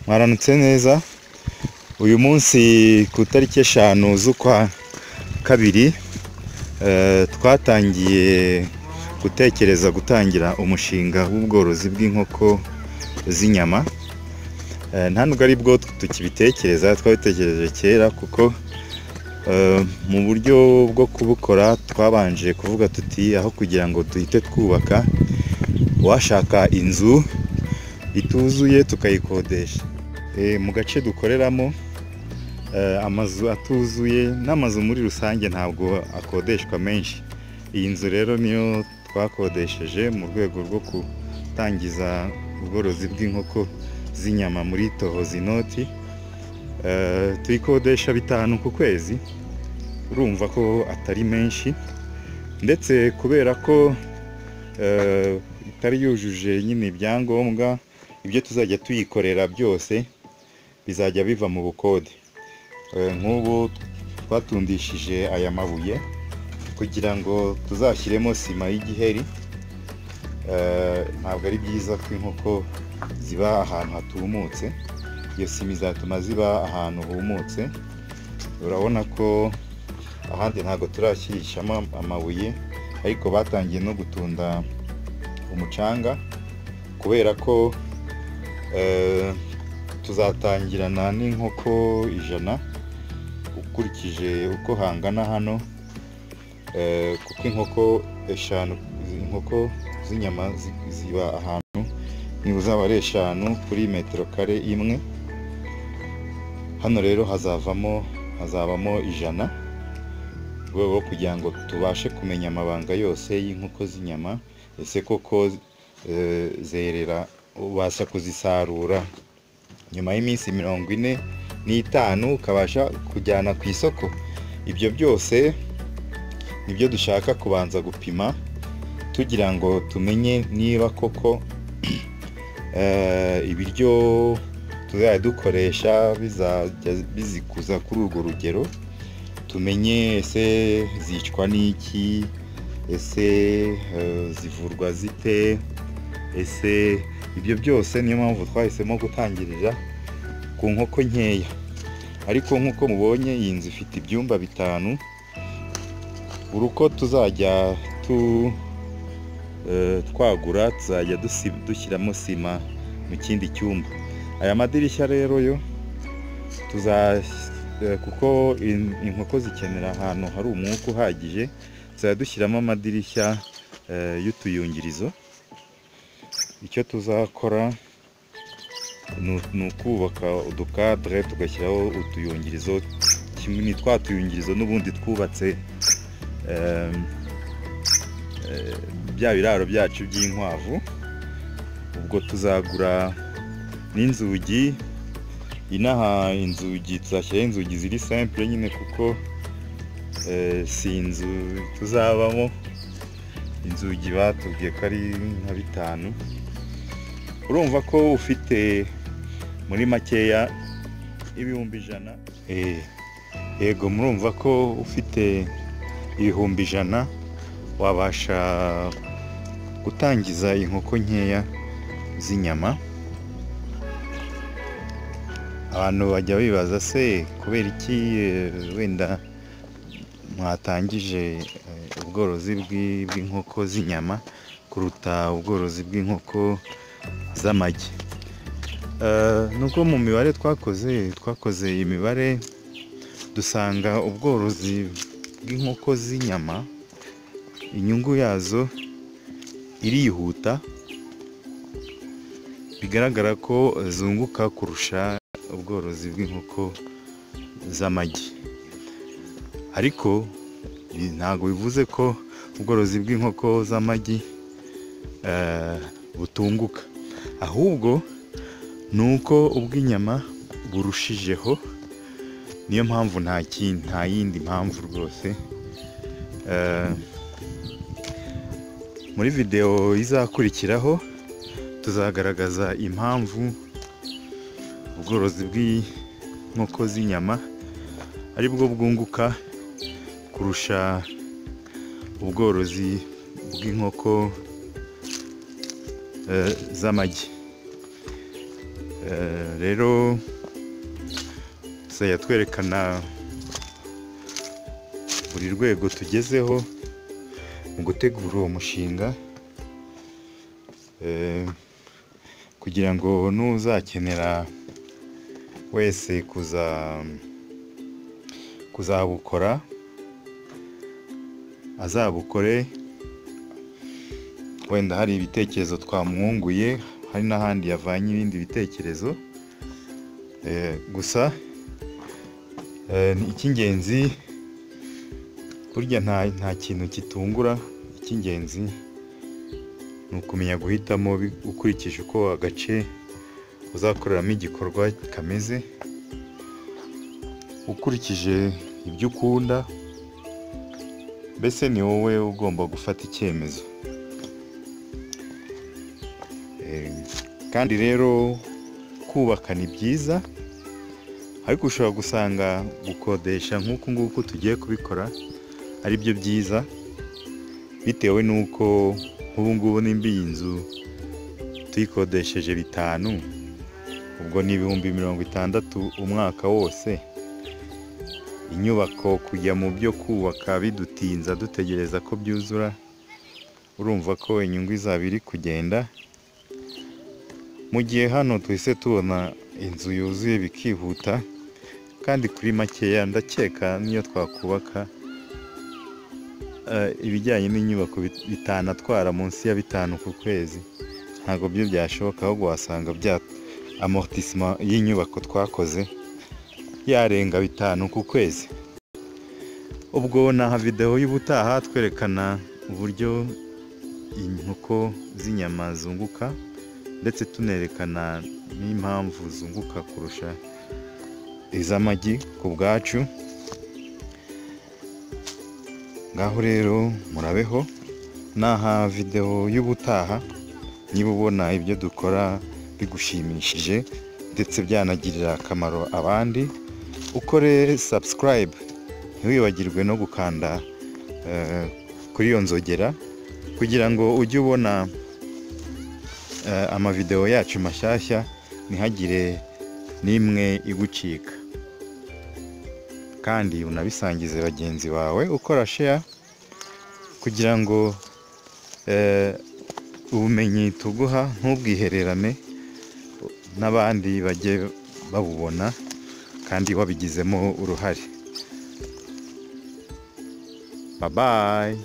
Mwaramutse neza. Uyu munsi ku itariki 5 z'ukwa kabiri twatangiye gutekereza gutangira umushinga w'ubworozi bw'inkoko z'inyama. Nta nubwo ari bwo tukibitekereza, twabitekereje kera kuko mu buryo bwo kubukora twabanje kuvuga tuti aho kugira ngo duhite twubaka, washaka inzu ituzuye tukayikodesha. Mu gace dukoreramo amazu atuzuye n'amazu muri rusange ntabwo akodeshwa menshi. Iyi nzu rero niyo twakodesheje mu rwego rwo gutangiza ubworozi bw'inkoko z'inyama muri Tohoza Inoti. Tuyikodesha 5 ku kwezi, urumva ko atari menshi, ndetse kubera ko itari yujuje nyine ibyangombwa, ibyo tuzajya tuyikorera byose bizajya biva mu bukode. Nk'ubu twatundishije aya mabuye kugira ngo tuzashyiremo sima y'igiheri. Ntabwo ari byiza ko inkoko ziba ahantu hatumutse, iyo sima izatuma ziba ahantu humutse. Urabona ko ahandi ntabwo turashyirishamo amabuye, ariko batangiye no gutunda umucanga kubera ko tuzatangirana n'inkoko 100 ukurikije uko hangana hano, kuko inkoko 5 inkoko z'inyama ziba ahantu nibuzaba ari 5 kuri metero kare imwe. Hano rero hazabamo 100, rwego kugira ngo tubashe kumenya amabanga yose y'inkoko z'inyama. Ese koko zerera, ubasha kuzisarura nyuma y'iminsi 45 ukabasha kujyana ku isoko. Ibyo byose nibyo dushaka kubanza gupima tugira ngo tumenye niba koko ibiryo tuzajya dukoresha bizajya bizikuza kuri urwo rugero. Tumenye ese zicwa n'iki, ese zivurwa zite, ese ibyo byose niyo mpamvu twahisemo gutangirira ku nkoko nkeya. Ariko nk'uko mubonye iyi nzu ifite ibyumba 5, buri uko tuzajya twagura tuzajya dushyiramo sima mu kindi cyumba. Aya madirishya rero yo kuko inkoko zikenera ahantu hari umwuka uhagije, tuzajya dushyiramo amadirishya y'utuyungirizo. Icyo tuzakora ni ukubaka udukadre tugashyiraho utuyungirizo, kimwe ni twa tuyungirizo n'ubundi twubatse bya biraro byacu by'inkwavu. Ubwo tuzagura n'inzugi. Inaha inzugi tuzashyiraho inzugi ziri simple nyine, kuko si inzu tuzabamo. Inzugi batubwiye ko ari nka 5. Urumva ko ufite muri makeya ibihumbi 100. Yego, murumva ko ufite ibihumbi 100 wabasha gutangiza inkoko nkeya z'inyama. Abantu bajya bibaza, se kubera iki wenda mwatangije ubworozi bw'inkoko z'inyama kuruta ubworozi bw'inkoko z'amagi? Nuko mu mibare twakoze imibare, dusanga ubworozi bw'inkoko z'inyama inyungu yazo irihuta, bigaragara ko zunguka kurusha ubworozi bw'inkoko z'amagi. Ariko ntabwo bivuze ko ubworozi bw'inkoko z'amagi butunguka, ahubwo ni uko ubw'inyama burushijeho. Niyo mpamvu nta yindi mpamvu rwose. Muri video izakurikiraho tuzagaragaza impamvu ubworozi bw'inkoko z'inyama ari bwo bwunguka kurusha ubworozi bw'inkoko z'amagi. rero tuzajya twerekana buri rwego tugezeho mu gutegura uwo mushinga, kugira ngo n'uzakenera wese kuzabukora azabukore. Wenda hari ibitekerezo twamwunguye, hari n'ahandi yavanye ibindi bitekerezo, gusa icy'ingenzi burya nta kintu kitungura. Icy'ingenzi ni ukumenya guhitamo ukurikije uko agace uzakoreramo igikorwa kameze, ukurikije ibyo ukunda, mbese ni wowe ugomba gufata icyemezo. Kandi rero kubaka ni byiza, ariko ushobora gusanga gukodesha nk'uku nguku tugiye kubikora ari byo byiza, bitewe n'uko nk'ubu ngubu nimba iyi nzu tuyikodesheje 5, ubwo ni 60,000 umwaka wose. Inyubako kujya mu byo kubaka bidutinza dutegereza ko byuzura, urumva ko inyungu izaba iri kugenda. Mu gihe hano twese tubona inzu yuzuye bikihuta, kandi kuri makeya ndakeka niyo twakubaka ibijyanye n'inyubako bitanatwara munsi ya 5 ku kwezi, ntabwo byo byashoboka. Ahubwo wasanga bya amortissement y'inyubako twakoze yarenga 5 ku kwezi. Ubwo naha video y'ubutaha twerekana uburyo inkoko z'inyama zunguka, ndetse tunerekana n'impamvu zunguka kurusha iz'amagi ku bwacu. Ngaho rero murabeho, naha video y'ubutaha. Niba ubona ibyo dukora bigushimishije ndetse byanagirira akamaro abandi, ukore subscribe, ntiwibagirwe no gukanda kuri iyo nzogera, kugira ngo ujye ubona amavideo yacu mashyashya, ntihagire n'imwe igucika. Kandi unabisangize bagenzi bawe ukora share, kugira ngo ubumenyi tuguha ntubwihererane, n'abandi bajye babubona kandi wabigizemo uruhare. Bye bye.